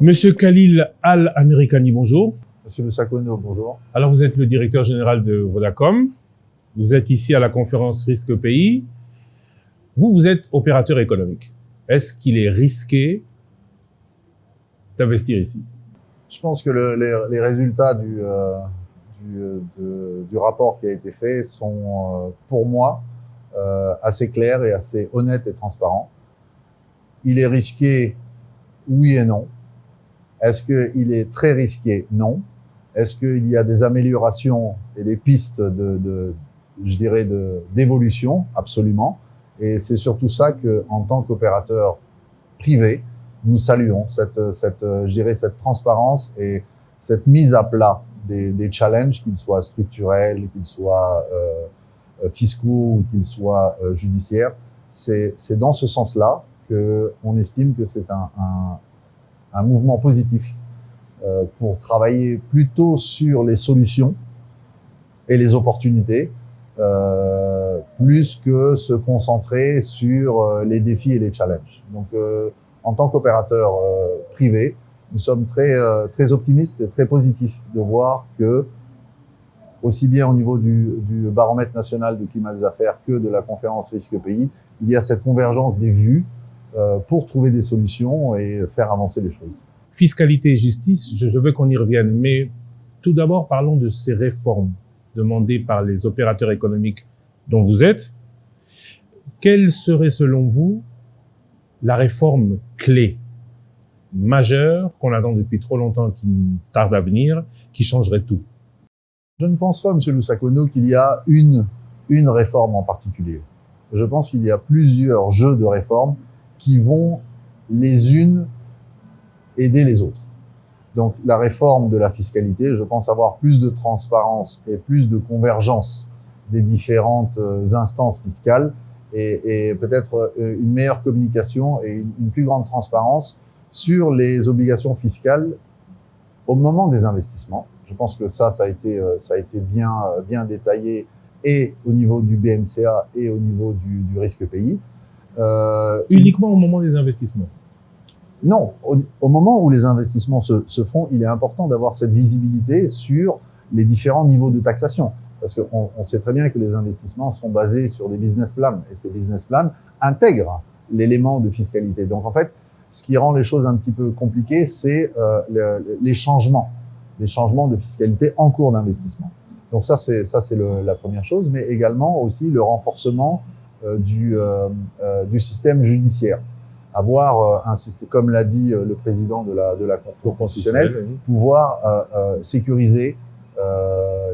Monsieur Khalil Al-Americani, bonjour. Monsieur Lusakono, bonjour. Alors, vous êtes le directeur général de Vodacom. Vous êtes ici à la conférence Risque Pays. Vous êtes opérateur économique. Est-ce qu'il est risqué d'investir ici? Je pense que les résultats du rapport qui a été fait sont, pour moi, assez clairs et assez honnêtes et transparents. Il est risqué, oui et non. Est-ce qu'il est très risqué? Non. Est-ce qu'il y a des améliorations et des pistes d'évolution? Absolument. Et c'est surtout ça que, en tant qu'opérateur privé, nous saluons cette transparence et cette mise à plat des challenges, qu'ils soient structurels, qu'ils soient fiscaux ou qu'ils soient judiciaires. C'est dans ce sens-là que on estime que c'est un mouvement positif pour travailler plutôt sur les solutions et les opportunités, plus que se concentrer sur les défis et les challenges. Donc, en tant qu'opérateur privé, nous sommes très optimistes et très positifs de voir que, aussi bien au niveau du baromètre national du climat des affaires que de la conférence Risque Pays, il y a cette convergence des vues pour trouver des solutions et faire avancer les choses. Fiscalité et justice, je veux qu'on y revienne, mais tout d'abord parlons de ces réformes demandées par les opérateurs économiques dont vous êtes. Quelle serait selon vous la réforme clé, majeure, qu'on attend depuis trop longtemps, qui tarde à venir, qui changerait tout? Je ne pense pas, Monsieur Lusakono, qu'il y a une réforme en particulier. Je pense qu'il y a plusieurs jeux de réformes qui vont les unes aider les autres. Donc, la réforme de la fiscalité, je pense avoir plus de transparence et plus de convergence des différentes instances fiscales et peut-être une meilleure communication et une plus grande transparence sur les obligations fiscales au moment des investissements. Je pense que ça a été bien détaillé et au niveau du BNCA et au niveau du risque pays. Uniquement au moment des investissements? Non, au moment où les investissements se font, il est important d'avoir cette visibilité sur les différents niveaux de taxation. Parce qu'on sait très bien que les investissements sont basés sur des business plans. Et ces business plans intègrent l'élément de fiscalité. Donc en fait, ce qui rend les choses un petit peu compliquées, c'est les changements de fiscalité en cours d'investissement. Donc ça, c'est la première chose, mais également aussi le renforcement du système judiciaire. Avoir un système, comme l'a dit le président de la Cour constitutionnelle, pouvoir sécuriser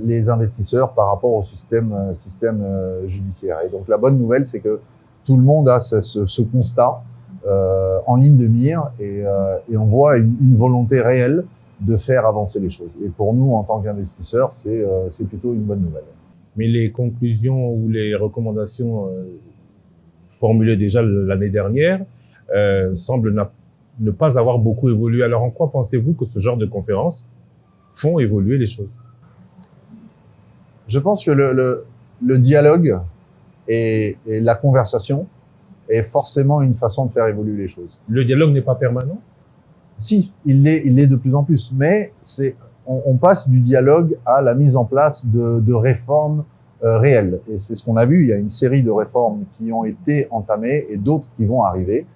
les investisseurs par rapport au système judiciaire. Et donc la bonne nouvelle, c'est que tout le monde a ce constat en ligne de mire et on voit une volonté réelle de faire avancer les choses. Et pour nous, en tant qu'investisseurs, c'est plutôt une bonne nouvelle. Mais les conclusions ou les recommandations formulées déjà l'année dernière semblent ne pas avoir beaucoup évolué. Alors en quoi pensez-vous que ce genre de conférences font évoluer les choses? Je pense que le dialogue et la conversation est forcément une façon de faire évoluer les choses. Le dialogue n'est pas permanent? Si, il l'est de plus en plus, mais on passe du dialogue à la mise en place de réformes réelles. Et c'est ce qu'on a vu, il y a une série de réformes qui ont été entamées et d'autres qui vont arriver.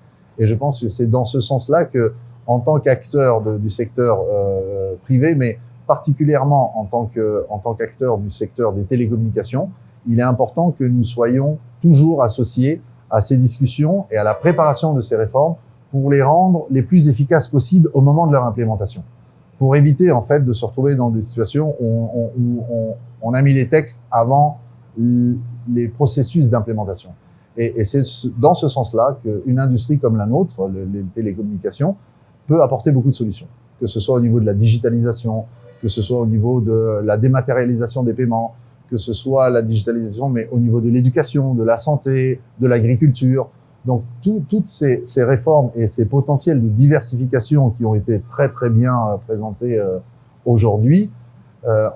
Et je pense que c'est dans ce sens-là que, en tant qu'acteur du secteur privé, mais particulièrement en tant qu'acteur du secteur des télécommunications, il est important que nous soyons toujours associés à ces discussions et à la préparation de ces réformes pour les rendre les plus efficaces possibles au moment de leur implémentation. Pour éviter, en fait, de se retrouver dans des situations où on a mis les textes avant les processus d'implémentation. Et c'est dans ce sens-là qu'une industrie comme la nôtre, les télécommunications, peut apporter beaucoup de solutions. Que ce soit au niveau de la digitalisation, que ce soit au niveau de la dématérialisation des paiements, que ce soit la digitalisation, mais au niveau de l'éducation, de la santé, de l'agriculture. Donc, toutes ces réformes et ces potentiels de diversification qui ont été très, très bien présentés aujourd'hui,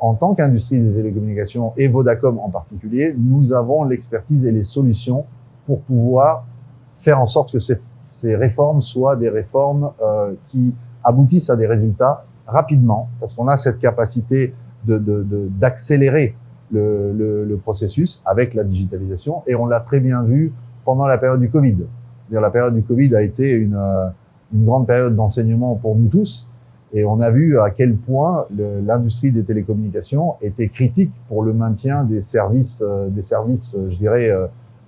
en tant qu'industrie des télécommunications et Vodacom en particulier, nous avons l'expertise et les solutions pour pouvoir faire en sorte que ces réformes soient des réformes qui aboutissent à des résultats rapidement, parce qu'on a cette capacité d'accélérer le processus avec la digitalisation, et on l'a très bien vu pendant la période du Covid. La période du Covid a été une grande période d'enseignement pour nous tous, et on a vu à quel point l'industrie des télécommunications était critique pour le maintien des services, je dirais,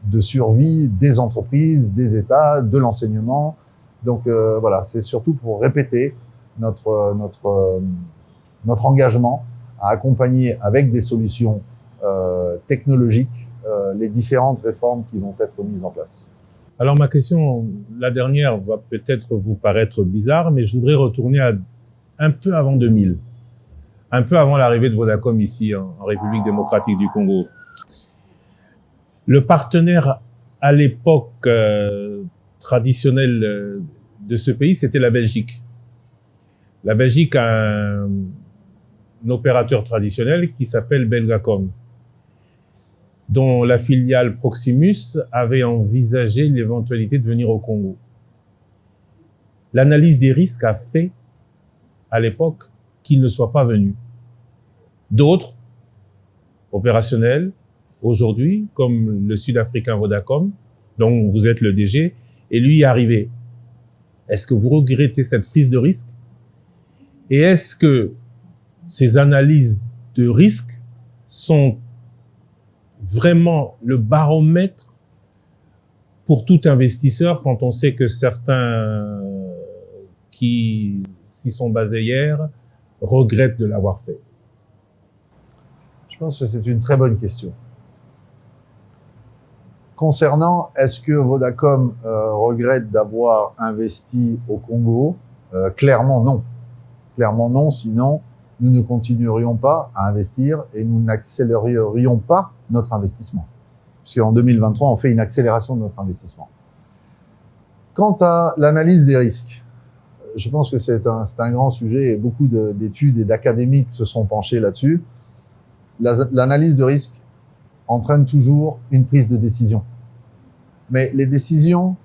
de survie des entreprises, des États, de l'enseignement. Donc voilà, c'est surtout pour répéter notre engagement à accompagner avec des solutions technologiques les différentes réformes qui vont être mises en place. Alors ma question, la dernière, va peut-être vous paraître bizarre, mais je voudrais retourner à un peu avant 2000, un peu avant l'arrivée de Vodacom ici en République démocratique du Congo. Le partenaire à l'époque traditionnel de ce pays, c'était la Belgique. La Belgique a un opérateur traditionnel qui s'appelle Belgacom, dont la filiale Proximus avait envisagé l'éventualité de venir au Congo. L'analyse des risques a fait, à l'époque, qu'il ne soit pas venu. D'autres, opérationnels, aujourd'hui, comme le Sud-Africain Vodacom, dont vous êtes le DG, et lui est arrivé. Est-ce que vous regrettez cette prise de risque? Et est-ce que ces analyses de risque sont vraiment le baromètre pour tout investisseur quand on sait que certains qui s'y sont basés hier regrettent de l'avoir fait? Je pense que c'est une très bonne question. Concernant, est-ce que Vodacom regrette d'avoir investi au Congo? Clairement non. Clairement non, sinon nous ne continuerions pas à investir et nous n'accélérerions pas notre investissement. Puisqu'en 2023, on fait une accélération de notre investissement. Quant à l'analyse des risques, je pense que c'est un grand sujet et beaucoup d'études et d'académiques se sont penchés là-dessus. L'analyse de risque entraîne toujours une prise de décision. Mais les décisions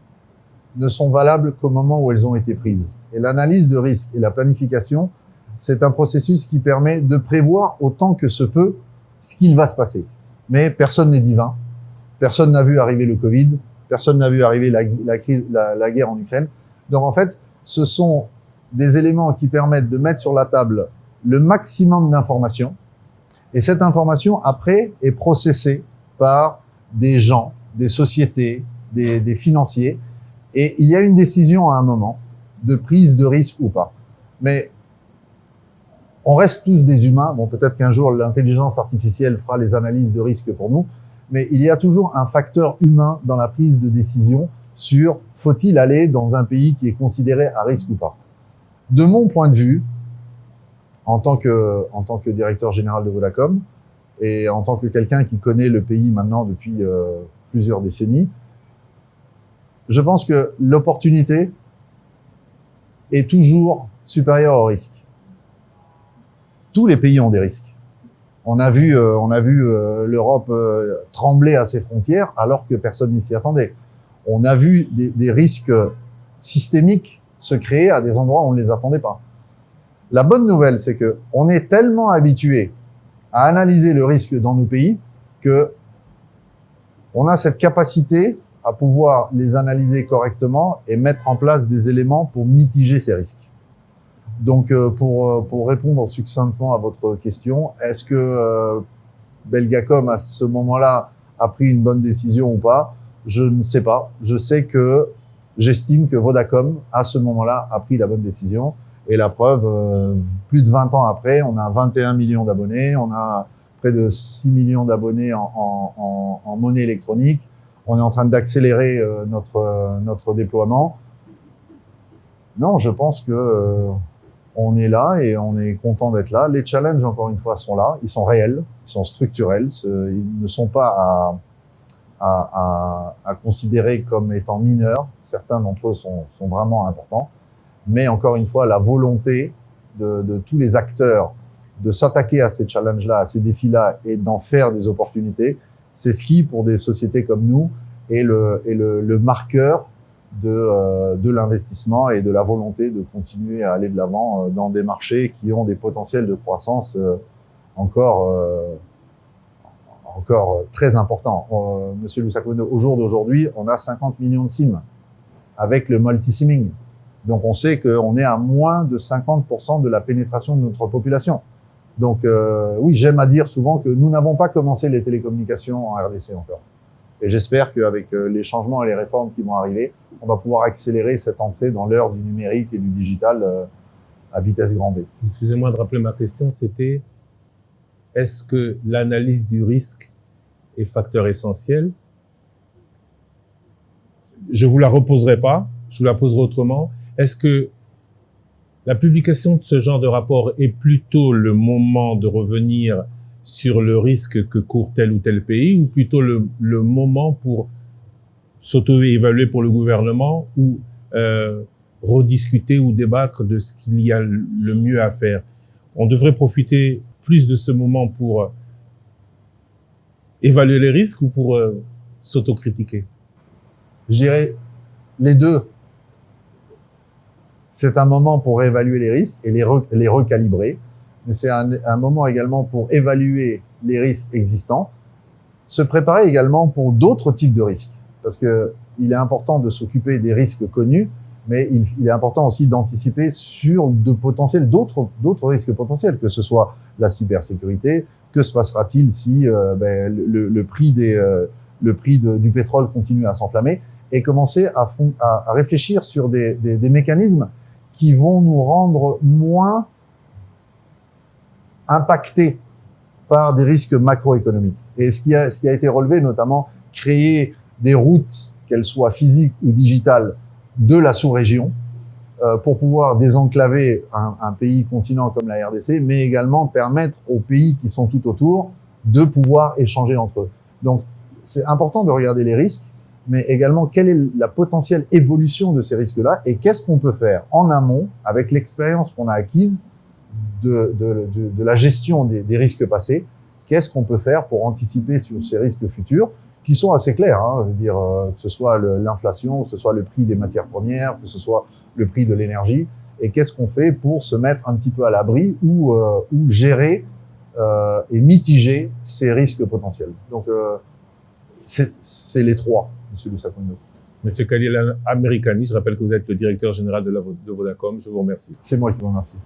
ne sont valables qu'au moment où elles ont été prises. Et l'analyse de risque et la planification, c'est un processus qui permet de prévoir autant que se peut ce qu'il va se passer. Mais personne n'est divin. Personne n'a vu arriver le Covid. Personne n'a vu arriver la guerre en Ukraine. Donc en fait, ce sont des éléments qui permettent de mettre sur la table le maximum d'informations. Et cette information, après, est processée par des gens, des sociétés, des financiers. Et il y a une décision à un moment de prise de risque ou pas. Mais on reste tous des humains. Bon, peut-être qu'un jour, l'intelligence artificielle fera les analyses de risque pour nous. Mais il y a toujours un facteur humain dans la prise de décision sur faut-il aller dans un pays qui est considéré à risque ou pas. De mon point de vue, en tant que directeur général de Vodacom et en tant que quelqu'un qui connaît le pays maintenant depuis plusieurs décennies, je pense que l'opportunité est toujours supérieure au risque. Tous les pays ont des risques. On a vu l'Europe trembler à ses frontières alors que personne n'y s'y attendait. On a vu des risques systémiques se créer à des endroits où on ne les attendait pas. La bonne nouvelle, c'est que on est tellement habitué à analyser le risque dans nos pays que on a cette capacité à pouvoir les analyser correctement et mettre en place des éléments pour mitiger ces risques. Donc, pour répondre succinctement à votre question, est-ce que Belgacom, à ce moment-là, a pris une bonne décision ou pas? Je ne sais pas. Je sais que j'estime que Vodacom, à ce moment-là, a pris la bonne décision. Et la preuve, plus de 20 ans après, on a 21 millions d'abonnés, on a près de 6 millions d'abonnés en monnaie électronique. On est en train d'accélérer notre déploiement. Non, je pense que on est là et on est content d'être là. Les challenges, encore une fois, sont là. Ils sont réels, ils sont structurels. Ils ne sont pas à considérer comme étant mineurs. Certains d'entre eux sont vraiment importants. Mais encore une fois, la volonté de tous les acteurs de s'attaquer à ces challenges-là, à ces défis-là et d'en faire des opportunités, c'est ce qui, pour des sociétés comme nous, est le marqueur de l'investissement et de la volonté de continuer à aller de l'avant dans des marchés qui ont des potentiels de croissance encore très importants. Monsieur Lusakono, au jour d'aujourd'hui, on a 50 millions de SIM avec le multi-SIMing. Donc on sait qu'on est à moins de 50% de la pénétration de notre population. Donc oui, j'aime à dire souvent que nous n'avons pas commencé les télécommunications en RDC encore. Et j'espère qu'avec les changements et les réformes qui vont arriver, on va pouvoir accélérer cette entrée dans l'heure du numérique et du digital à vitesse grand V. Excusez-moi de rappeler ma question, c'était est-ce que l'analyse du risque est facteur essentiel? Je vous la reposerai pas, je vous la poserai autrement. Est-ce que la publication de ce genre de rapport est plutôt le moment de revenir sur le risque que court tel ou tel pays, ou plutôt le moment pour s'auto-évaluer pour le gouvernement ou rediscuter ou débattre de ce qu'il y a le mieux à faire? On devrait profiter plus de ce moment pour évaluer les risques ou pour s'autocritiquer? Je dirais les deux. C'est un moment pour évaluer les risques et les recalibrer, mais c'est un moment également pour évaluer les risques existants, se préparer également pour d'autres types de risques, parce que il est important de s'occuper des risques connus, mais il est important aussi d'anticiper sur d'autres risques potentiels, que ce soit la cybersécurité. Que se passera-t-il si le prix du pétrole continue à s'enflammer, et commencer à réfléchir sur des mécanismes qui vont nous rendre moins impactés par des risques macroéconomiques. Et ce qui a été relevé, notamment, créer des routes, qu'elles soient physiques ou digitales, de la sous-région, pour pouvoir désenclaver un pays continent comme la RDC, mais également permettre aux pays qui sont tout autour de pouvoir échanger entre eux. Donc, c'est important de regarder les risques, mais également quelle est la potentielle évolution de ces risques-là et qu'est-ce qu'on peut faire en amont avec l'expérience qu'on a acquise de la gestion des risques passés. Qu'est-ce qu'on peut faire pour anticiper sur ces risques futurs qui sont assez clairs, hein, je veux dire, que ce soit l'inflation, que ce soit le prix des matières premières, que ce soit le prix de l'énergie, et qu'est-ce qu'on fait pour se mettre un petit peu à l'abri ou gérer et mitiger ces risques potentiels. Donc c'est les trois, Monsieur Lusakono. Monsieur Khalil Americani, je rappelle que vous êtes le directeur général de Vodacom. Je vous remercie. C'est moi qui vous remercie.